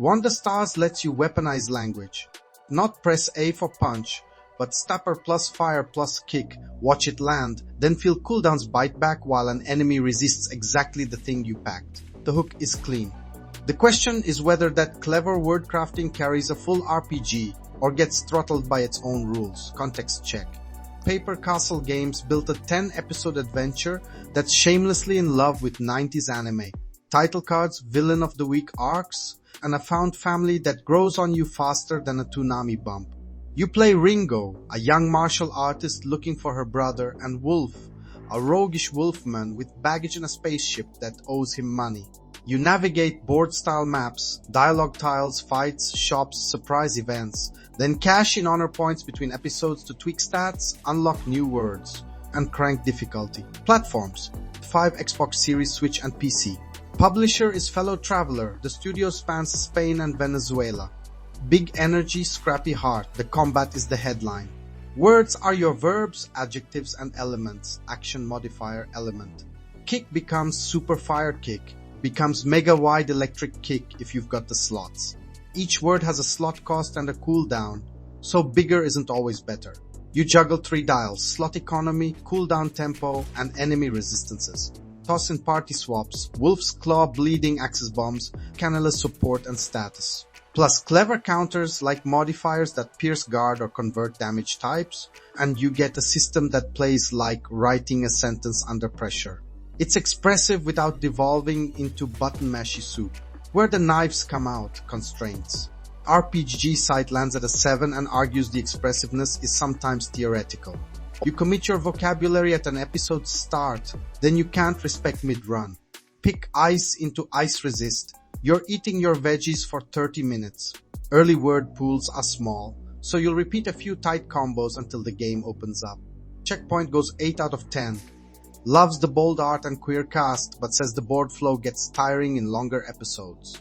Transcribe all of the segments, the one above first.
Wonder Stars lets you weaponize language. Not press A for punch, but stopper plus fire plus kick, watch it land, then feel cooldowns bite back while an enemy resists exactly the thing you packed. The hook is clean. The question is whether that clever word crafting carries a full RPG or gets throttled by its own rules. Context check. Paper Castle Games built a 10-episode adventure that's shamelessly in love with 90s anime. Title cards, villain of the week arcs, and a found family that grows on you faster than a Toonami bump. You play Ringo, a young martial artist looking for her brother, and Wolf, a roguish wolfman with baggage in a spaceship that owes him money. You navigate board-style maps, dialogue tiles, fights, shops, surprise events, then cash in honor points between episodes to tweak stats, unlock new words, and crank difficulty. Platforms: 5 Xbox Series, Switch, and PC. Publisher is Fellow Traveler. The studio spans Spain and Venezuela. Big energy, scrappy heart. The combat is the headline. Words are your verbs, adjectives, and elements. Action modifier element. Kick becomes super fire kick. Becomes mega wide electric kick if you've got the slots. Each word has a slot cost and a cooldown, so bigger isn't always better. You juggle 3 dials: slot economy, cooldown tempo, and enemy resistances. Toss in party swaps, Wolf's Claw bleeding axis bombs, Canela support and status. Plus clever counters like modifiers that pierce guard or convert damage types, and you get a system that plays like writing a sentence under pressure. It's expressive without devolving into button mashy soup. Where the knives come out, constraints. RPG site lands at a 7 and argues the expressiveness is sometimes theoretical. You commit your vocabulary at an episode's start, then you can't respect mid-run. Pick ice into ice resist. You're eating your veggies for 30 minutes. Early word pools are small, so you'll repeat a few tight combos until the game opens up. Checkpoint goes 8 out of 10. Loves the bold art and queer cast, but says the board flow gets tiring in longer episodes.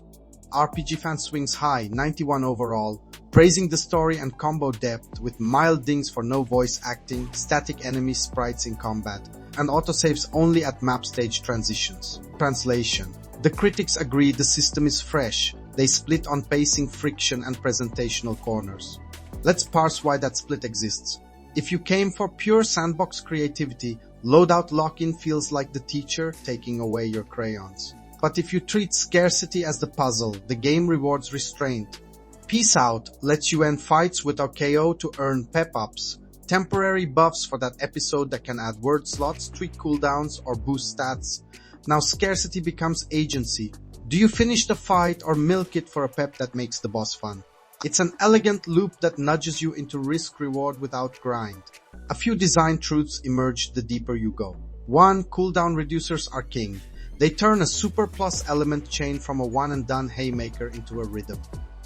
RPG fan swings high, 91 overall, praising the story and combo depth with mild dings for no voice acting, static enemy sprites in combat, and autosaves only at map stage transitions. Translation. The critics agree the system is fresh. They split on pacing, friction, and presentational corners. Let's parse why that split exists. If you came for pure sandbox creativity, loadout lock-in feels like the teacher taking away your crayons. But if you treat scarcity as the puzzle, the game rewards restraint. Peace Out lets you end fights without KO to earn pep-ups, temporary buffs for that episode that can add word slots, tweak cooldowns, or boost stats. Now scarcity becomes agency. Do you finish the fight or milk it for a pep that makes the boss fun? It's an elegant loop that nudges you into risk-reward without grind. A few design truths emerge the deeper you go. 1. Cooldown reducers are king. They turn a super plus element chain from a one-and-done haymaker into a rhythm.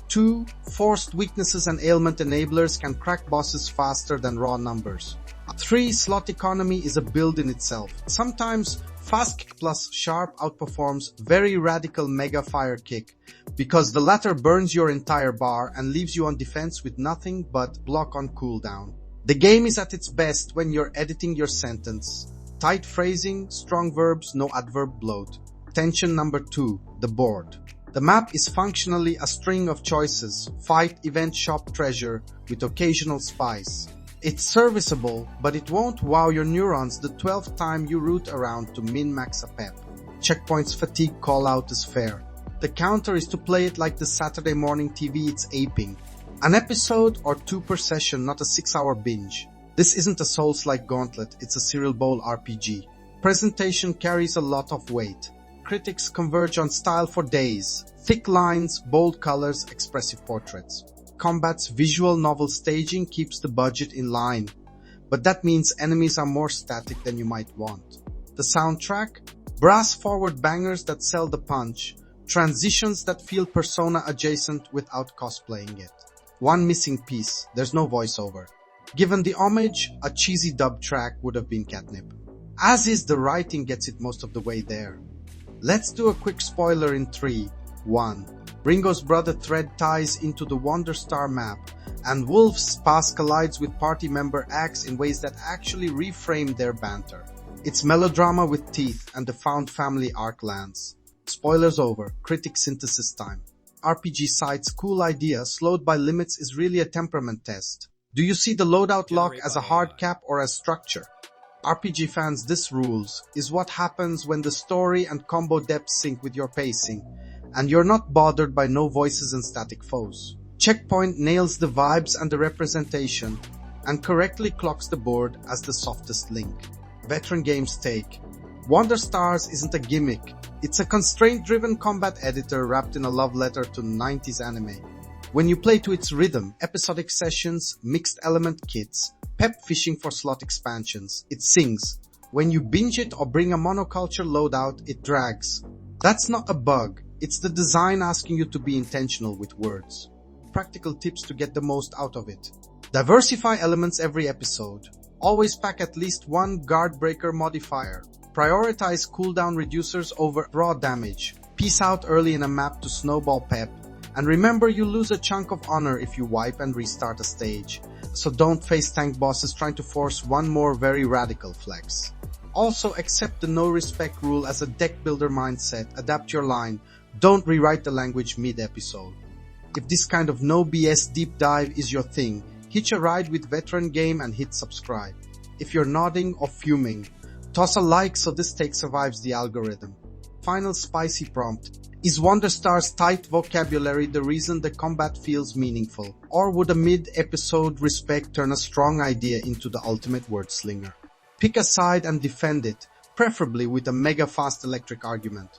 2. Forced weaknesses and ailment enablers can crack bosses faster than raw numbers. 3. Slot economy is a build in itself. Sometimes fast kick plus sharp outperforms very radical mega fire kick, because the latter burns your entire bar and leaves you on defense with nothing but block on cooldown. The game is at its best when you're editing your sentence. Tight phrasing, strong verbs, no adverb bloat. Tension number 2, the board. The map is functionally a string of choices, fight, event, shop, treasure, with occasional spice. It's serviceable, but it won't wow your neurons the 12th time you root around to min-max a pep. Checkpoints fatigue call-out is fair. The counter is to play it like the Saturday morning TV it's aping. An episode or 2 per session, not a 6-hour binge. This isn't a Souls-like gauntlet, it's a cereal bowl RPG. Presentation carries a lot of weight. Critics converge on style for days. Thick lines, bold colors, expressive portraits. Combat's visual novel staging keeps the budget in line, but that means enemies are more static than you might want. The soundtrack? Brass forward bangers that sell the punch. Transitions that feel Persona adjacent without cosplaying it. One missing piece, there's no voiceover. Given the homage, a cheesy dub track would have been catnip. As is, the writing gets it most of the way there. Let's do a quick spoiler in 3, 1. Ringo's brother Thread ties into the Wonder Star map, and Wolf's past collides with party member Axe in ways that actually reframe their banter. It's melodrama with teeth, and the found family arc lands. Spoilers over, critic synthesis time. RPG site's cool idea slowed by limits is really a temperament test. Do you see the loadout lock as a hard cap or as structure? RPG fans, this rules is what happens when the story and combo depth sync with your pacing, and you're not bothered by no voices and static foes. Checkpoint nails the vibes and the representation, and correctly clocks the board as the softest link. Veteran Games take. Wonder Stars isn't a gimmick, it's a constraint-driven combat editor wrapped in a love letter to 90s anime. When you play to its rhythm, episodic sessions, mixed element kits, pep fishing for slot expansions, it sings. When you binge it or bring a monoculture loadout, it drags. That's not a bug, it's the design asking you to be intentional with words. Practical tips to get the most out of it. Diversify elements every episode. Always pack at least one guard breaker modifier. Prioritize cooldown reducers over raw damage. Peace out early in a map to snowball pep. And remember, you lose a chunk of honor if you wipe and restart a stage. So don't face tank bosses trying to force one more very radical flex. Also accept the no respect rule as a deck builder mindset. Adapt your line. Don't rewrite the language mid-episode. If this kind of no BS deep dive is your thing, hitch a ride with Veteran Game and hit subscribe. If you're nodding or fuming, toss a like so this take survives the algorithm. Final spicy prompt. Is Wonder Star's tight vocabulary the reason the combat feels meaningful? Or would a mid-episode respect turn a strong idea into the ultimate word slinger? Pick a side and defend it, preferably with a mega fast electric argument.